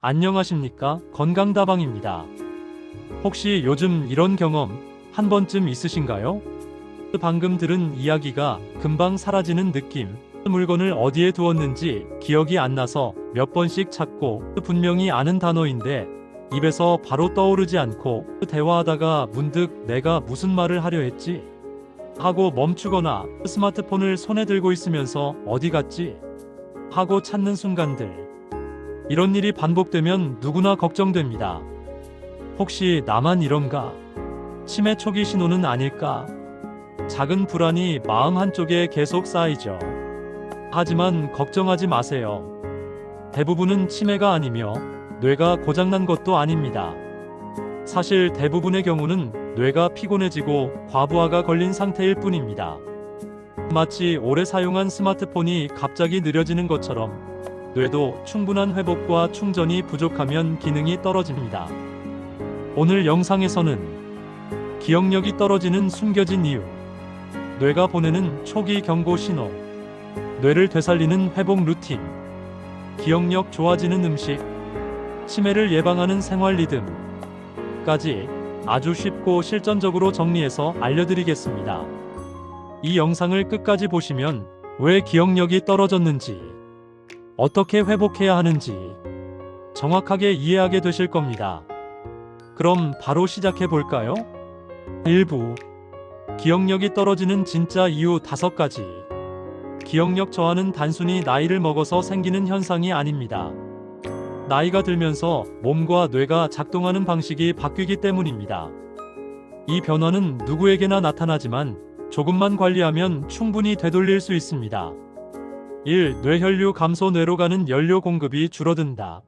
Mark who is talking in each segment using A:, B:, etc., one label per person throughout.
A: 안녕하십니까? 건강다방입니다. 혹시 요즘 이런 경험 한 번쯤 있으신가요? 방금 들은 이야기가 금방 사라지는 느낌. 물건을 어디에 두었는지 기억이 안 나서 몇 번씩 찾고 분명히 아는 단어인데 입에서 바로 떠오르지 않고 대화하다가 문득 내가 무슨 말을 하려 했지? 하고 멈추거나 스마트폰을 손에 들고 있으면서 어디 갔지? 하고 찾는 순간들. 이런 일이 반복되면 누구나 걱정됩니다. 혹시 나만 이런가? 치매 초기 신호는 아닐까? 작은 불안이 마음 한쪽에 계속 쌓이죠. 하지만 걱정하지 마세요. 대부분은 치매가 아니며 뇌가 고장난 것도 아닙니다. 사실 대부분의 경우는 뇌가 피곤해지고 과부하가 걸린 상태일 뿐입니다. 마치 오래 사용한 스마트폰이 갑자기 느려지는 것처럼 뇌도 충분한 회복과 충전이 부족하면 기능이 떨어집니다. 오늘 영상에서는 기억력이 떨어지는 숨겨진 이유, 뇌가 보내는 초기 경고 신호, 뇌를 되살리는 회복 루틴, 기억력 좋아지는 음식, 치매를 예방하는 생활 리듬까지 아주 쉽고 실전적으로 정리해서 알려드리겠습니다. 이 영상을 끝까지 보시면 왜 기억력이 떨어졌는지, 어떻게 회복해야 하는지 정확하게 이해하게 되실 겁니다. 그럼 바로 시작해 볼까요? 1부 기억력이 떨어지는 진짜 이유 5가지. 기억력 저하는 단순히 나이를 먹어서 생기는 현상이 아닙니다. 나이가 들면서 몸과 뇌가 작동하는 방식이 바뀌기 때문입니다. 이 변화는 누구에게나 나타나지만 조금만 관리하면 충분히 되돌릴 수 있습니다. 1. 뇌혈류 감소. 뇌로 가는 연료 공급이 줄어든다.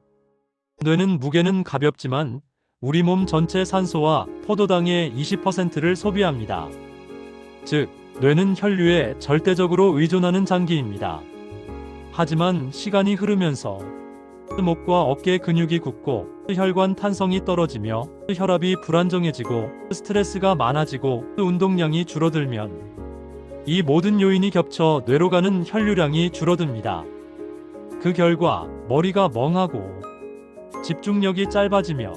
A: 뇌는 무게는 가볍지만 우리 몸 전체 산소와 포도당의 20%를 소비합니다. 즉, 뇌는 혈류에 절대적으로 의존하는 장기입니다. 하지만 시간이 흐르면서 목과 어깨 근육이 굳고 혈관 탄성이 떨어지며 혈압이 불안정해지고 스트레스가 많아지고 운동량이 줄어들면 이 모든 요인이 겹쳐 뇌로 가는 혈류량이 줄어듭니다. 그 결과 머리가 멍하고 집중력이 짧아지며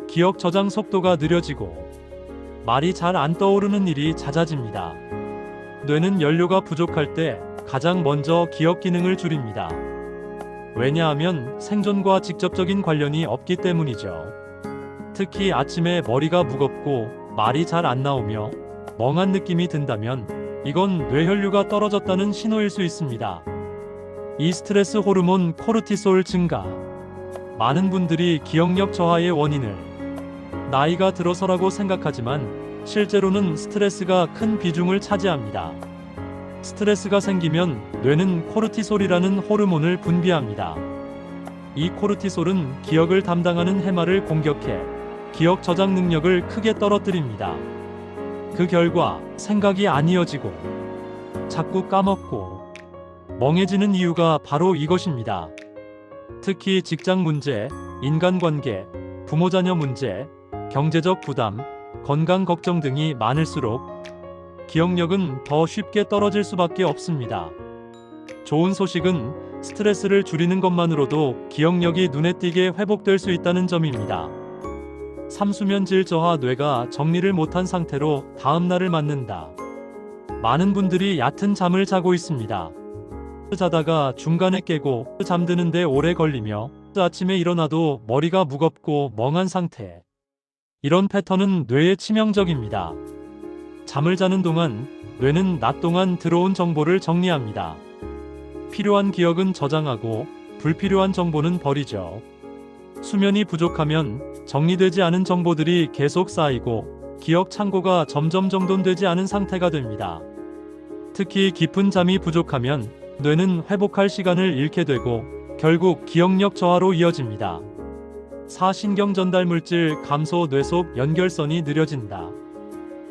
A: 기억 저장 속도가 느려지고 말이 잘 안 떠오르는 일이 잦아집니다. 뇌는 연료가 부족할 때 가장 먼저 기억 기능을 줄입니다. 왜냐하면 생존과 직접적인 관련이 없기 때문이죠. 특히 아침에 머리가 무겁고 말이 잘 안 나오며 멍한 느낌이 든다면 이건 뇌혈류가 떨어졌다는 신호일 수 있습니다. 이 스트레스 호르몬 코르티솔 증가. 많은 분들이 기억력 저하의 원인을 나이가 들어서라고 생각하지만 실제로는 스트레스가 큰 비중을 차지합니다. 스트레스가 생기면 뇌는 코르티솔이라는 호르몬을 분비합니다. 이 코르티솔은 기억을 담당하는 해마를 공격해 기억 저장 능력을 크게 떨어뜨립니다. 그 결과 생각이 안 이어지고 자꾸 까먹고 멍해지는 이유가 바로 이것입니다. 특히 직장 문제, 인간관계, 부모-자녀 문제, 경제적 부담, 건강 걱정 등이 많을수록 기억력은 더 쉽게 떨어질 수밖에 없습니다. 좋은 소식은 스트레스를 줄이는 것만으로도 기억력이 눈에 띄게 회복될 수 있다는 점입니다. 삼수면 질 저하. 뇌가 정리를 못한 상태로 다음날을 맞는다. 많은 분들이 얕은 잠을 자고 있습니다. 자다가 중간에 깨고 잠드는데 오래 걸리며 아침에 일어나도 머리가 무겁고 멍한 상태. 이런 패턴은 뇌에 치명적입니다. 잠을 자는 동안 뇌는 낮 동안 들어온 정보를 정리합니다. 필요한 기억은 저장하고 불필요한 정보는 버리죠. 수면이 부족하면 정리되지 않은 정보들이 계속 쌓이고 기억 창고가 점점 정돈되지 않은 상태가 됩니다. 특히 깊은 잠이 부족하면 뇌는 회복할 시간을 잃게 되고 결국 기억력 저하로 이어집니다. 4. 신경 전달 물질 감소. 뇌 속 연결선이 느려진다.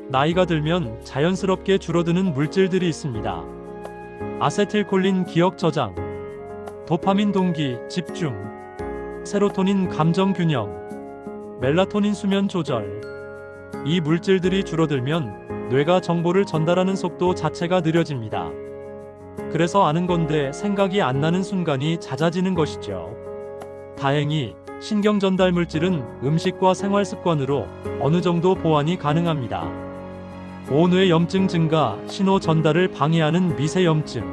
A: 나이가 들면 자연스럽게 줄어드는 물질들이 있습니다. 아세틸콜린 기억 저장, 도파민 동기 집중, 세로토닌 감정 균형, 멜라토닌 수면 조절. 이 물질들이 줄어들면 뇌가 정보를 전달하는 속도 자체가 느려집니다. 그래서 아는 건데 생각이 안 나는 순간이 잦아지는 것이죠. 다행히 신경 전달 물질은 음식과 생활 습관으로 어느 정도 보완이 가능합니다. 오뇌 염증 증가, 신호 전달을 방해하는 미세 염증,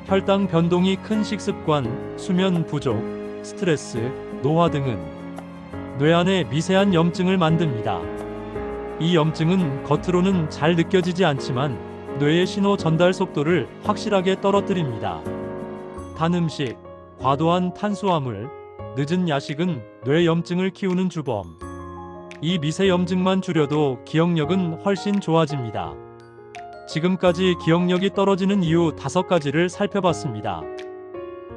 A: 혈당 변동이 큰 식습관, 수면 부족, 스트레스, 노화 등은 뇌 안에 미세한 염증을 만듭니다. 이 염증은 겉으로는 잘 느껴지지 않지만 뇌의 신호 전달 속도를 확실하게 떨어뜨립니다. 단 음식, 과도한 탄수화물, 늦은 야식은 뇌 염증을 키우는 주범. 이 미세 염증만 줄여도 기억력은 훨씬 좋아집니다. 지금까지 기억력이 떨어지는 이유 5가지를 살펴봤습니다.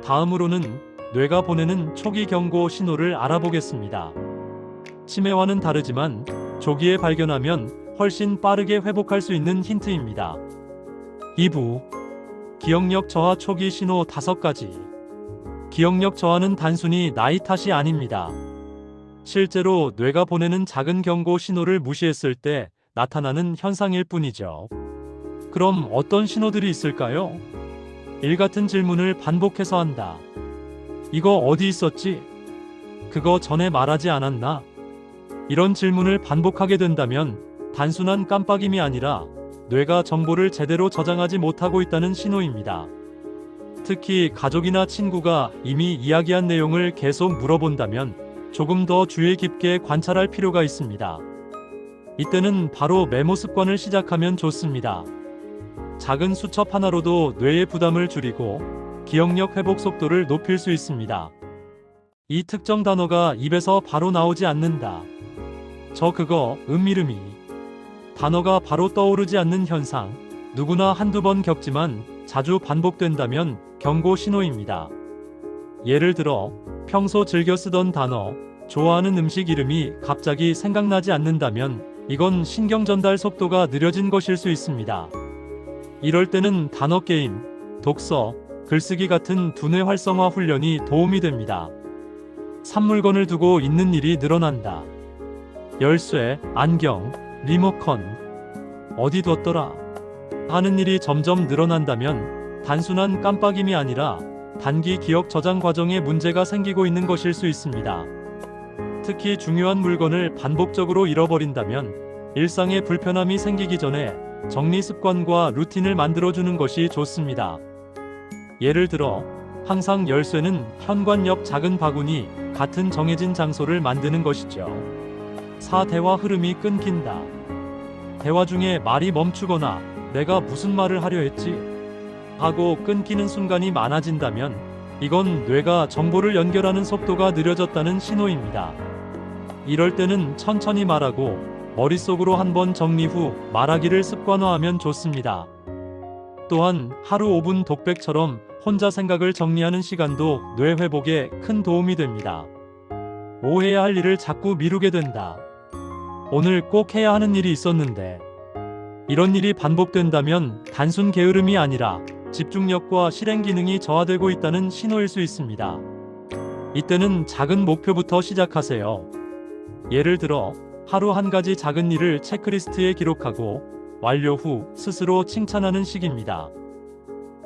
A: 다음으로는 뇌가 보내는 초기 경고 신호를 알아보겠습니다. 치매와는 다르지만 조기에 발견하면 훨씬 빠르게 회복할 수 있는 힌트입니다. 2부 기억력 저하 초기 신호 5가지. 기억력 저하는 단순히 나이 탓이 아닙니다. 실제로 뇌가 보내는 작은 경고 신호를 무시했을 때 나타나는 현상일 뿐이죠. 그럼 어떤 신호들이 있을까요? 같은 질문을 반복해서 한다. 이거 어디 있었지? 그거 전에 말하지 않았나? 이런 질문을 반복하게 된다면 단순한 깜빡임이 아니라 뇌가 정보를 제대로 저장하지 못하고 있다는 신호입니다. 특히 가족이나 친구가 이미 이야기한 내용을 계속 물어본다면 조금 더 주의 깊게 관찰할 필요가 있습니다. 이때는 바로 메모 습관을 시작하면 좋습니다. 작은 수첩 하나로도 뇌의 부담을 줄이고 기억력 회복 속도를 높일 수 있습니다. 이 특정 단어가 입에서 바로 나오지 않는다. 저 그거 은밀음이. 단어가 바로 떠오르지 않는 현상, 누구나 한두 번 겪지만 자주 반복된다면 경고 신호입니다. 예를 들어 평소 즐겨 쓰던 단어, 좋아하는 음식 이름이 갑자기 생각나지 않는다면 이건 신경 전달 속도가 느려진 것일 수 있습니다. 이럴 때는 단어 게임, 독서, 글쓰기 같은 두뇌 활성화 훈련이 도움이 됩니다. 산 물건을 두고 있는 일이 늘어난다. 열쇠, 안경, 리모컨, 어디 뒀더라? 하는 일이 점점 늘어난다면 단순한 깜빡임이 아니라 단기 기억 저장 과정에 문제가 생기고 있는 것일 수 있습니다. 특히 중요한 물건을 반복적으로 잃어버린다면 일상에 불편함이 생기기 전에 정리 습관과 루틴을 만들어주는 것이 좋습니다. 예를 들어 항상 열쇠는 현관 옆 작은 바구니 같은 정해진 장소를 만드는 것이죠. 대화 흐름이 끊긴다. 대화 중에 말이 멈추거나 내가 무슨 말을 하려 했지? 하고 끊기는 순간이 많아진다면 이건 뇌가 정보를 연결하는 속도가 느려졌다는 신호입니다. 이럴 때는 천천히 말하고 머릿속으로 한번 정리 후 말하기를 습관화하면 좋습니다. 또한 하루 5분 독백처럼 혼자 생각을 정리하는 시간도 뇌 회복에 큰 도움이 됩니다. 오해야 할 일을 자꾸 미루게 된다. 오늘 꼭 해야 하는 일이 있었는데. 이런 일이 반복된다면 단순 게으름이 아니라 집중력과 실행 기능이 저하되고 있다는 신호일 수 있습니다. 이때는 작은 목표부터 시작하세요. 예를 들어 하루 한 가지 작은 일을 체크리스트에 기록하고 완료 후 스스로 칭찬하는 식입니다.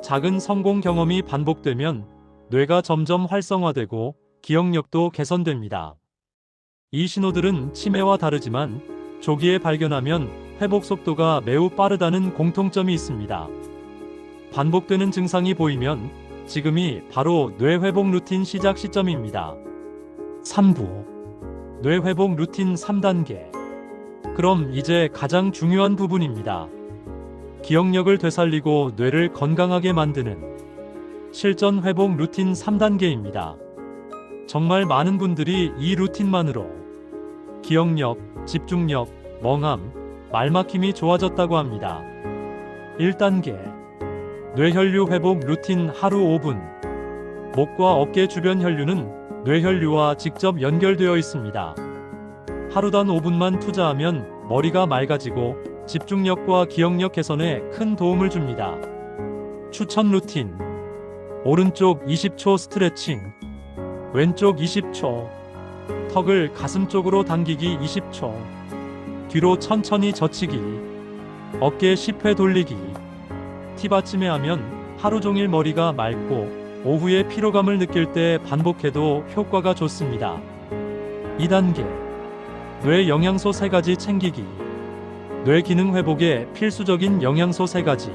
A: 작은 성공 경험이 반복되면 뇌가 점점 활성화되고 기억력도 개선됩니다. 이 신호들은 치매와 다르지만 조기에 발견하면 회복 속도가 매우 빠르다는 공통점이 있습니다. 반복되는 증상이 보이면 지금이 바로 뇌 회복 루틴 시작 시점입니다. 3부 뇌 회복 루틴 3단계. 그럼 이제 가장 중요한 부분입니다. 기억력을 되살리고 뇌를 건강하게 만드는 실전 회복 루틴 3단계입니다. 정말 많은 분들이 이 루틴만으로 기억력, 집중력, 멍함, 말막힘이 좋아졌다고 합니다. 1단계 뇌혈류 회복 루틴 하루 5분. 목과 어깨 주변 혈류는 뇌혈류와 직접 연결되어 있습니다. 하루단 5분만 투자하면 머리가 맑아지고 집중력과 기억력 개선에 큰 도움을 줍니다. 추천 루틴. 오른쪽 20초 스트레칭, 왼쪽 20초, 턱을 가슴 쪽으로 당기기 20초, 뒤로 천천히 젖히기, 어깨 10회 돌리기. 팁 아침에 하면 하루 종일 머리가 맑고 오후에 피로감을 느낄 때 반복해도 효과가 좋습니다. 2단계. 뇌 영양소 3가지 챙기기. 뇌 기능 회복에 필수적인 영양소 3가지.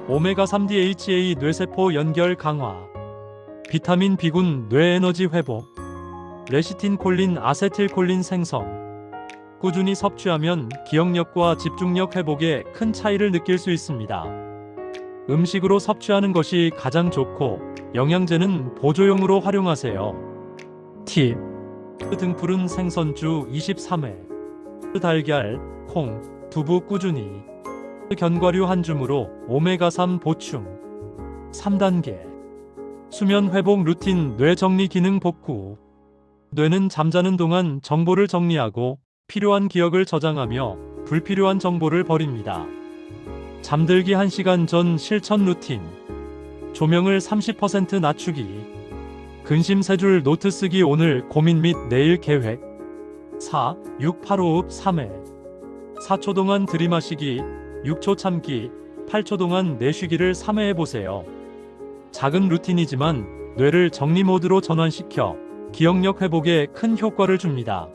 A: 오메가3 DHA 뇌세포 연결 강화. 비타민 B군 뇌 에너지 회복. 레시틴 콜린 아세틸콜린 생성. 꾸준히 섭취하면 기억력과 집중력 회복에 큰 차이를 느낄 수 있습니다. 음식으로 섭취하는 것이 가장 좋고 영양제는 보조용으로 활용하세요. 팁. 등푸른 생선주 23회. 달걀, 콩, 두부 꾸준히. 견과류 한 줌으로 오메가3 보충. 3단계. 수면 회복 루틴 뇌 정리 기능 복구. 뇌는 잠자는 동안 정보를 정리하고 필요한 기억을 저장하며 불필요한 정보를 버립니다. 잠들기 1시간 전 실천 루틴. 조명을 30% 낮추기. 근심 3줄 노트 쓰기 오늘 고민 및 내일 계획. 4, 6, 8 호흡 3회. 4초 동안 들이마시기, 6초 참기, 8초 동안 내쉬기를 3회 해보세요. 작은 루틴이지만 뇌를 정리 모드로 전환시켜 기억력 회복에 큰 효과를 줍니다.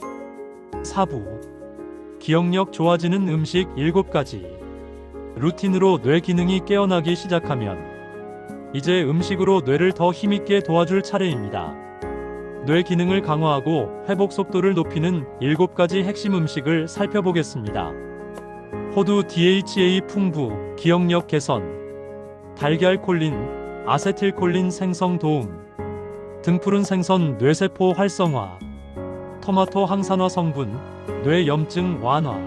A: 4부. 기억력 좋아지는 음식 7가지. 루틴으로 뇌 기능이 깨어나기 시작하면 이제 음식으로 뇌를 더 힘있게 도와줄 차례입니다. 뇌 기능을 강화하고 회복 속도를 높이는 7가지 핵심 음식을 살펴보겠습니다. 호두 DHA 풍부, 기억력 개선. 달걀 콜린, 아세틸콜린 생성 도움. 등푸른 생선 뇌세포 활성화. 토마토 항산화 성분, 뇌 염증 완화.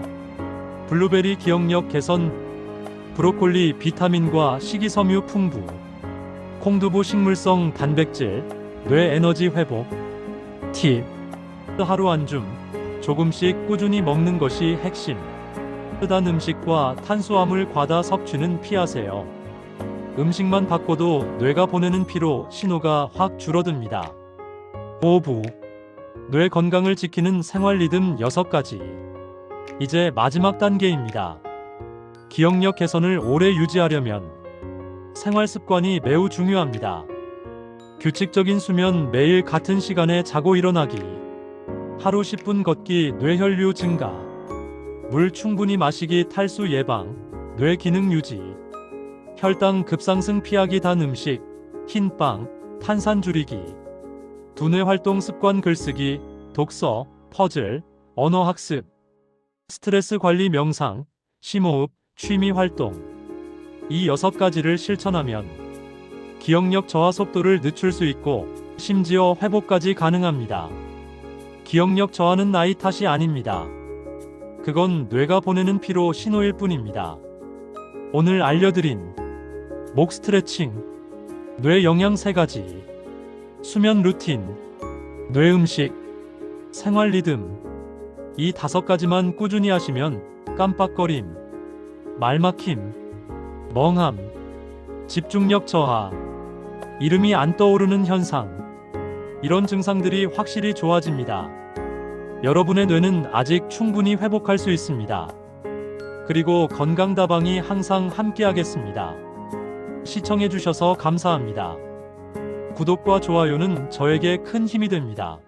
A: 블루베리 기억력 개선. 브로콜리 비타민과 식이섬유 풍부. 콩두부 식물성 단백질, 뇌 에너지 회복. 팁. 하루 한 줌, 조금씩 꾸준히 먹는 것이 핵심. 뜨단 음식과 탄수화물 과다 섭취는 피하세요. 음식만 바꿔도 뇌가 보내는 피로 신호가 확 줄어듭니다. 5부. 뇌 건강을 지키는 생활 리듬 6가지. 이제 마지막 단계입니다. 기억력 개선을 오래 유지하려면 생활 습관이 매우 중요합니다. 규칙적인 수면 매일 같은 시간에 자고 일어나기. 하루 10분 걷기 뇌혈류 증가. 물 충분히 마시기 탈수 예방, 뇌 기능 유지. 혈당 급상승 피하기 단 음식, 흰빵, 탄산 줄이기. 두뇌 활동 습관 글쓰기, 독서, 퍼즐, 언어 학습. 스트레스 관리 명상, 심호흡, 취미 활동. 이 6가지를 실천하면 기억력 저하 속도를 늦출 수 있고 심지어 회복까지 가능합니다. 기억력 저하는 나이 탓이 아닙니다. 그건 뇌가 보내는 피로 신호일 뿐입니다. 오늘 알려드린 목 스트레칭, 뇌 영양 3가지, 수면 루틴, 뇌 음식, 생활 리듬. 이 5가지만 꾸준히 하시면 깜빡거림, 말막힘, 멍함, 집중력 저하, 이름이 안 떠오르는 현상, 이런 증상들이 확실히 좋아집니다. 여러분의 뇌는 아직 충분히 회복할 수 있습니다. 그리고 건강다방이 항상 함께하겠습니다. 시청해주셔서 감사합니다. 구독과 좋아요는 저에게 큰 힘이 됩니다.